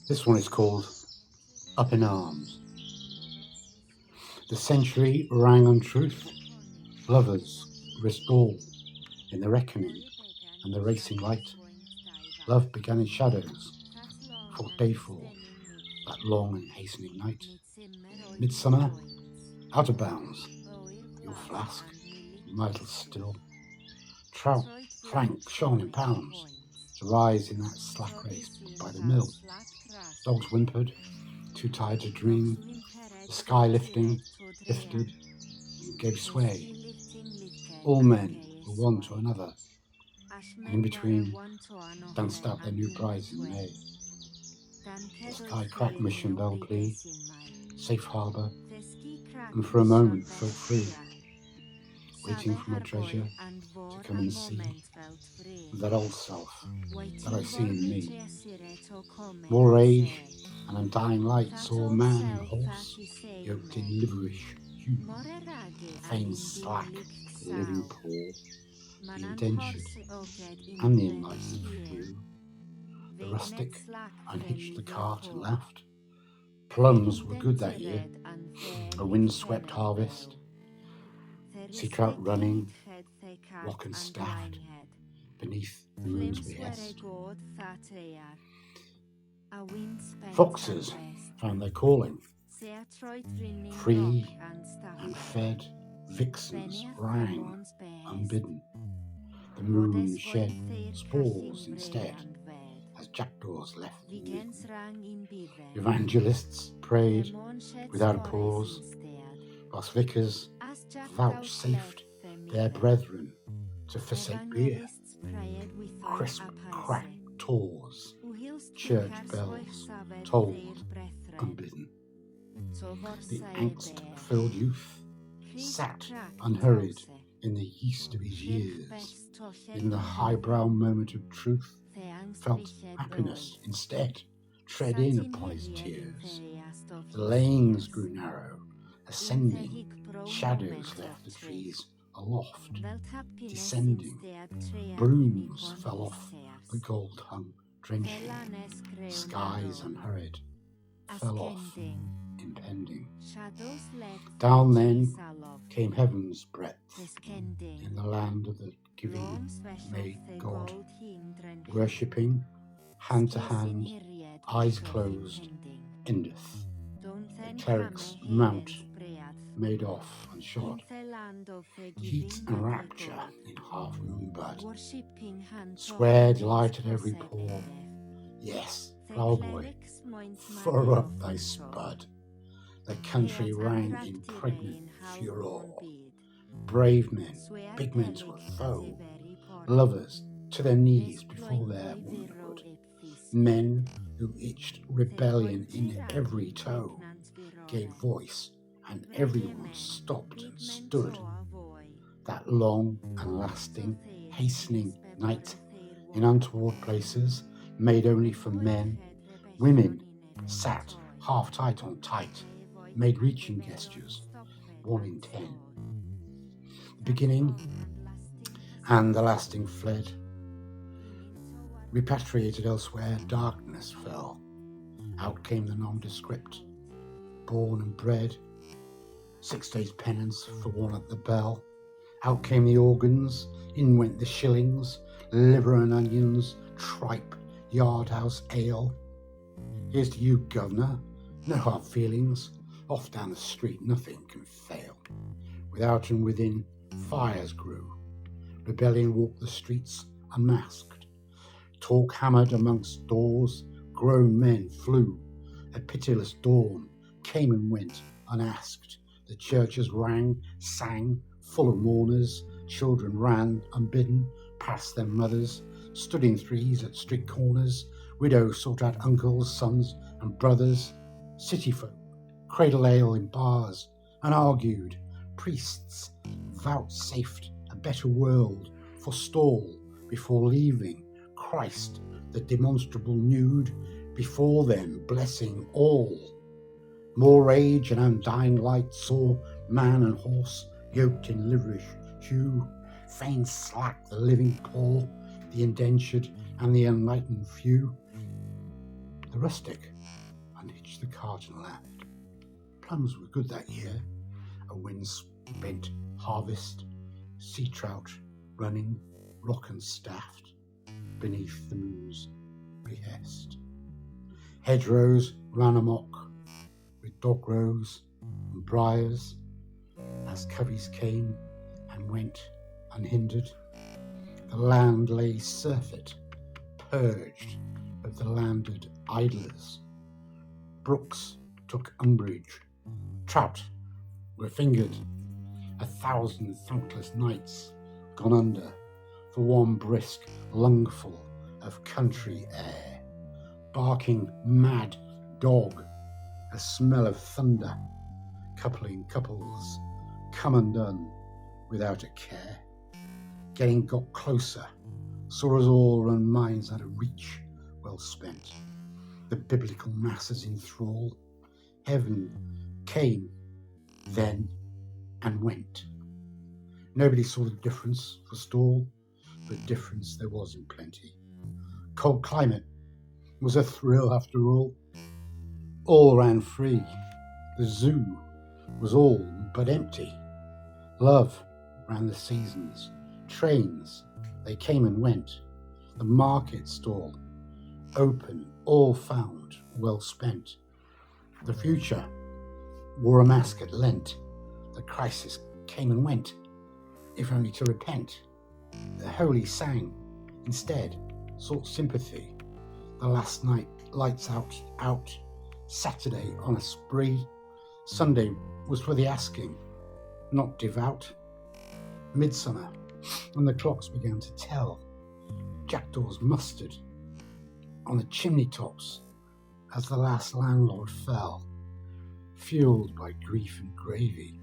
This one is called Up in Arms. The century rang on truth. Lovers risked all in the reckoning and the racing light. Love began in shadows, fought dayfall, that long and hastening night. Midsummer, out of bounds, your flask, vital still. Trout flank shone in pounds to rise in that slack race by the mill. Dogs whimpered, too tired to dream. The sky lifted, and gave sway. All men were one to another, and in between danced out their new prize in May. The sky cracked mission bell plea, safe harbour, and for a moment felt free, waiting for my treasure to come and see that old self that I see in me. More rage and undying light saw man and horse yoked in liverish hue, fain slack the living poor, the indentured and the enlightened few. The rustic unhitched the cart and laughed. Plums were good that year, a wind-swept harvest, sea trout running, rock and staffed, beneath the moon's behest. Foxes found their calling, free and fed, vixens rang unbidden. The moon shed spores instead, as jackdaws left the meadow. Evangelists prayed without a pause, whilst vicars vouchsafed their brethren to forsake beer. Crisp cracked tawse, church bells tolled unbidden. The angst-filled youth sat unhurried in the yeast of his years. In the highbrow moment of truth, felt happiness instead tread in upon his tears. The lanes grew narrow, ascending, shadows left the trees aloft, descending, brooms fell off the gold-hung drenching, skies unhurried, fell off, impending. Down then came heaven's breadth, in the land of the giving made God, worshipping, hand to hand, eyes closed, endeth. The cleric's mount made off and shod, heat and rapture in half-moon bud, square delight at every pore. Yes, ploughboy, furrow up thy spud. The country rang in pregnant furor. Brave men, big men to a foe, lovers to their knees before their womanhood, men who itched rebellion in every toe, gave voice, and everyone stopped and stood. That long and lasting, hastening night in untoward places, made only for men, women sat half tight on tight, made reaching gestures, 1 in 10. The beginning and the lasting fled. Repatriated elsewhere, darkness fell. Out came the nondescript, born and bred, 6 days penance for one at the bell. Out came the organs, in went the shillings, liver and onions, tripe, yardhouse ale. Here's to you, governor, no hard feelings, off down the street nothing can fail. Without and within, fires grew, rebellion walked the streets unmasked. Talk hammered amongst doors, grown men flew. A pitiless dawn came and went unasked. The churches rang, sang, full of mourners. Children ran unbidden past their mothers, stood in threes at street corners. Widows sought out uncles, sons and brothers. City folk cradled ale in bars and argued. Priests vouchsafed a better world, forestall before leaving. Christ, the demonstrable nude, before them blessing all. More rage and undying light saw man and horse yoked in liverish hue, fain slack the living poor, the indentured and the enlightened few. The rustic unhitched the cart and laughed. Plums were good that year, a wind-spent harvest, sea trout running rock and staffed beneath the moon's behest. Hedgerows ran amok with dog rows and briars as coveys came and went unhindered. The land lay surfeit, purged of the landed idlers. Brooks took umbrage, trout were fingered, 1,000 thankless nights gone under for one brisk lungful of country air. Barking mad dog, a smell of thunder, coupling couples come undone without a care. Getting got closer, saw us all run minds out of reach, well spent. The biblical masses in thrall, heaven came then and went. Nobody saw the difference for stall, but difference there was in plenty. Cold climate was a thrill after all. All ran free. The zoo was all but empty. Love ran the seasons. Trains, they came and went. The market stall, open, all found, well spent. The future wore a mask at Lent. The crisis came and went, if only to repent. The holy sang, instead, sought sympathy. The last night, lights out. Saturday on a spree. Sunday was for the asking, not devout. Midsummer, when the clocks began to tell, jackdaws mustered on the chimney tops as the last landlord fell, fueled by grief and gravy.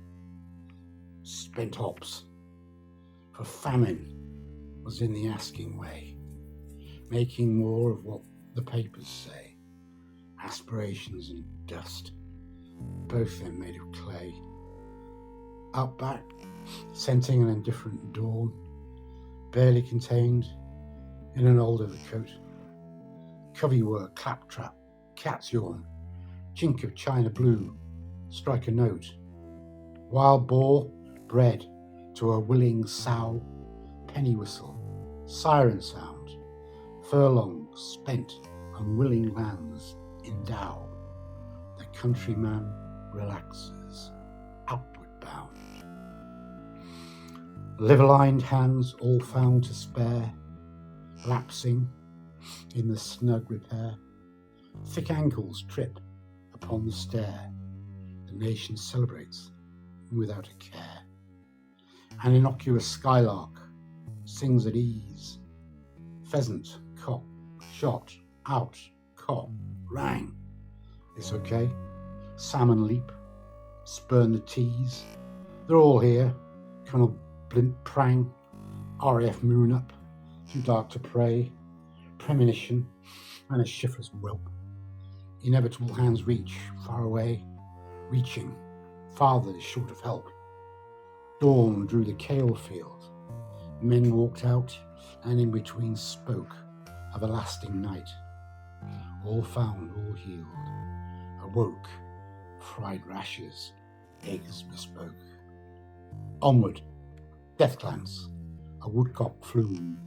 Spent hops, for famine was in the asking way, making more of what the papers say, aspirations and dust, both them made of clay. Out back, scenting an indifferent dawn, barely contained in an old overcoat. Covey work, claptrap, cat's yawn, chink of china blue, strike a note. Wild boar, bred to a willing sow, penny whistle, siren sound, furlong spent on willing lands endow. The countryman relaxes, outward bound. Liver-lined hands all found to spare, lapsing in the snug repair. Thick ankles trip upon the stair. The nation celebrates without a care. An innocuous skylark sings at ease. Pheasant, cock, shot, out, cock, rang. It's okay. Salmon leap, spurn the tees. They're all here. Colonel Blimp prang, RAF moon up, too dark to pray. Premonition and a shiftless whelp. Inevitable hands reach, far away, reaching, fathers short of help. Dawn drew the kale field. Men walked out and in between spoke of a lasting night. All found, all healed. Awoke, fried rashers, eggs bespoke. Onward, death glance, a woodcock flume.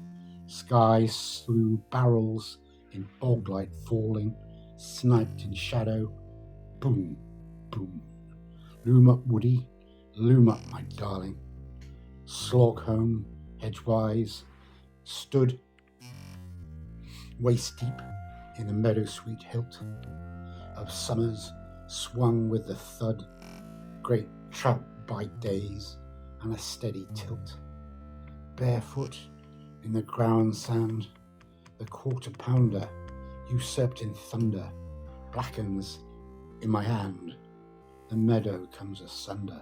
Sky slew barrels in bog light falling, sniped in shadow. Boom, boom. Loom up, Woody, loom up, my darling. Slog home, edgewise, stood waist deep in the meadow sweet hilt of summers, swung with the thud, great trout bite days and a steady tilt. Barefoot in the ground sand, the quarter pounder usurped in thunder blackens in my hand, the meadow comes asunder.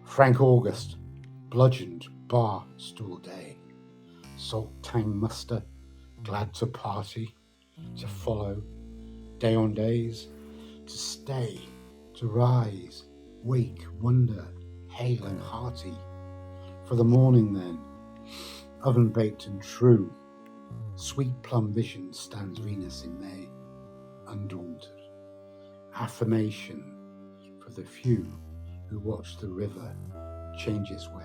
Frank August, bludgeoned bar stool day, salt tang muster, glad to party, to follow, day on days, to stay, to rise, wake, wonder, hale and hearty. For the morning then, oven baked and true, sweet plum vision stands Venus in May. undaunted. Affirmation for the few who watch the river change its way.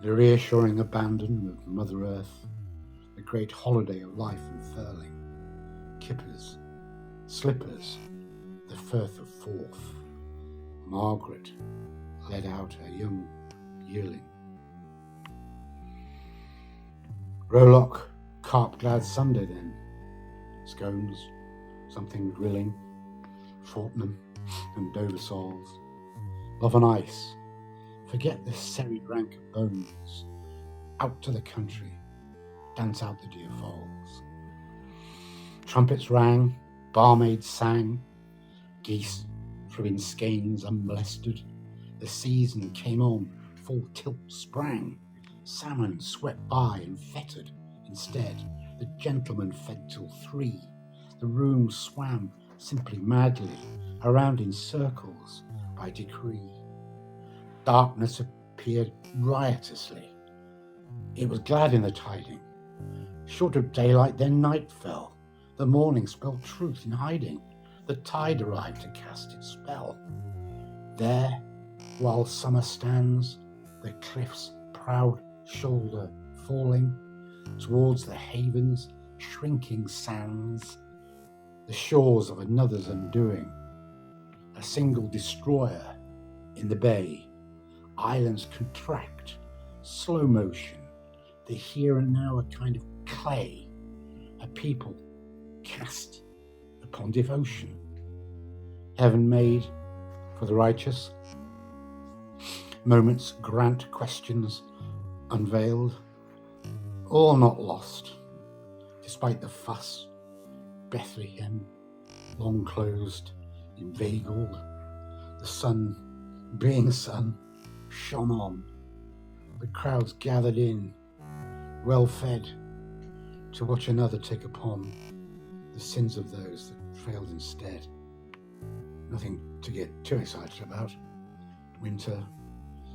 The reassuring abandon of Mother Earth, the great holiday of life unfurling, kippers, slippers, the Firth of Forth. Margaret led out her young yearling. Rowlock, carp-glad Sunday then. Scones, something grilling, Fortnum and Dover soles. Love on ice, forget the serried rank of bones. Out to the country, dance out the deer foals. Trumpets rang, barmaids sang, geese threw in skeins unmolested. The season came on, full tilt sprang. Salmon swept by and fettered. Instead, the gentleman fed till 3. The room swam simply madly, around in circles by decree. Darkness appeared riotously. It was glad in the tiding. Short of daylight, then night fell. The morning spelled truth in hiding. The tide arrived to cast its spell. There, while summer stands, the cliff's proud shoulder falling towards the haven's shrinking sands, the shores of another's undoing. A single destroyer in the bay. Islands contract, slow motion, the here and now a kind of clay, a people cast upon devotion. Heaven made for the righteous. Moments grant questions unveiled. All not lost, despite the fuss. Bethlehem, long closed, inveigled. The sun, being sun, shone on. The crowds gathered in, well fed, to watch another take upon the sins of those that failed instead. Nothing to get too excited about. Winter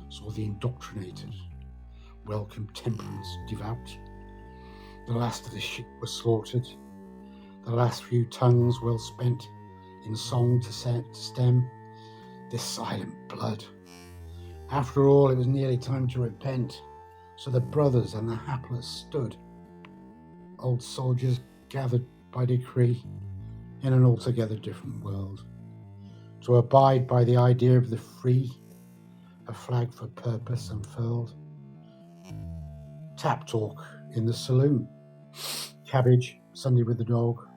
saw the indoctrinated welcome temperance devout. The last of the sheep were slaughtered, the last few tongues well spent in song to stem this silent blood. After all, it was nearly time to repent, so the brothers and the hapless stood, old soldiers gathered by decree in an altogether different world, to abide by the idea of the free, a flag for purpose unfurled. Tap talk in the saloon, cabbage Sunday with the dog,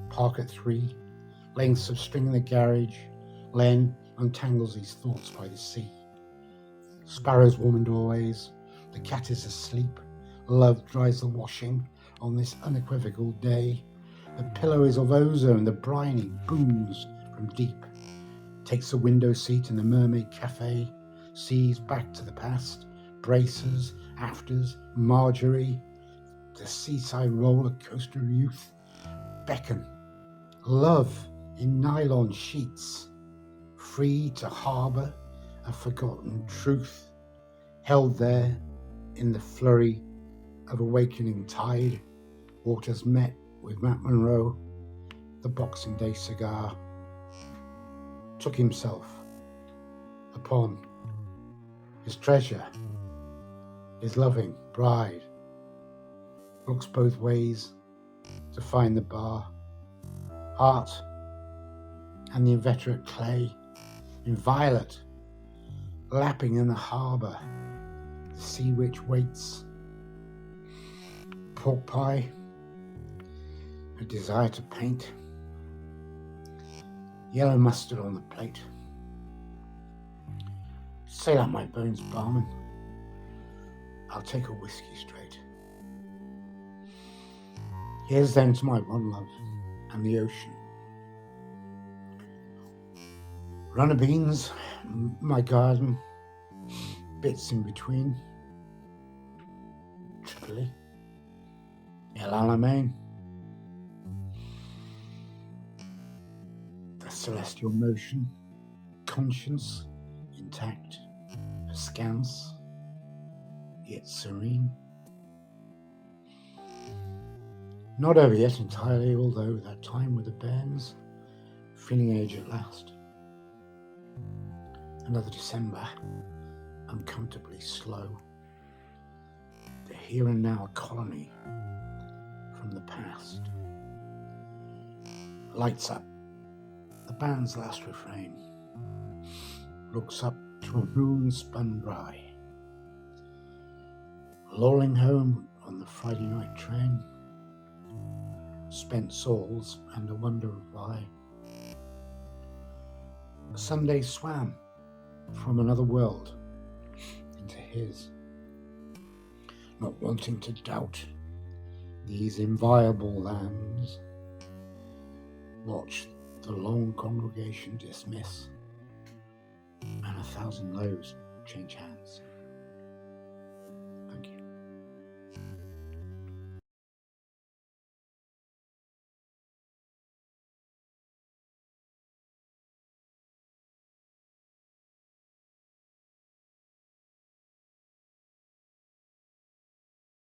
park at 3, lengths of string in the garage. Len untangles his thoughts by the sea. Sparrows warm and always, the cat is asleep. Love dries the washing on this unequivocal day. The pillow is of ozone, the briny booms from deep. Takes a window seat in the Mermaid Cafe, sees back to the past, braces, afters, Marjorie, the seaside roller coaster of youth, beckon, love in nylon sheets, free to harbour a forgotten truth, held there in the flurry of awakening tide. Waters met with Matt Monroe, the Boxing Day cigar, took himself upon his treasure, his loving bride, looks both ways to find the bar, art and the inveterate clay, in violet, lapping in the harbour, the sea witch waits, pork pie, a desire to paint, yellow mustard on the plate. Sail out my bones, barman. I'll take a whiskey straight. Here's then to my one love and the ocean. Runner beans, my garden, bits in between. Tripoli, El Alamein. A celestial motion, conscience intact, askance, yet serene. Not over yet entirely, although that time with the bairns, feeling age at last. Another December, uncomfortably slow. The here and now colony from the past. Lights up, the band's last refrain. Looks up to a moon spun dry. Lolling home on the Friday night train. Spent souls and a wonder of why. A Sunday swam from another world into his, not wanting to doubt these inviolable lands. Watch the long congregation dismiss, and 1,000 loaves change hands.